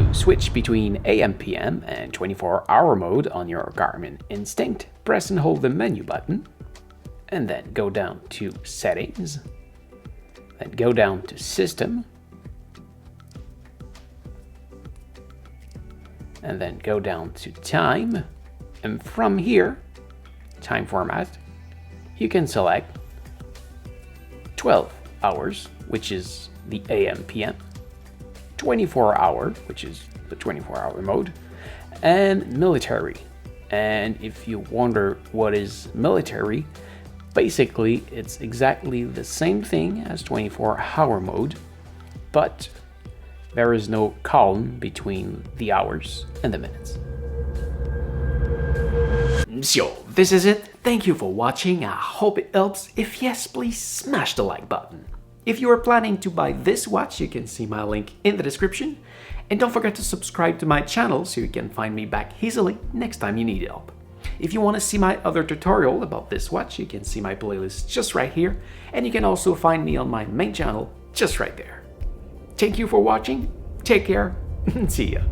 To switch between AM, PM and 24-hour mode on your Garmin Instinct, press and hold the menu button, and then go down to Settings, then go down to System, and then go down to Time, and from here, Time Format, you can select 12 hours, which is the AM, PM, 24-hour, which is the 24-hour mode, and military. And if you wonder what is military, basically it's exactly the same thing as 24-hour mode, but there is no column between the hours and the minutes. So, this is it. Thank you for watching. I hope it helps. If yes, please smash the like button. If you are planning to buy this watch, you can see my link in the description. And don't forget to subscribe to my channel so you can find me back easily next time you need help. If you want to see my other tutorial about this watch, you can see my playlist just right here. And you can also find me on my main channel just right there. Thank you for watching. Take care and see ya.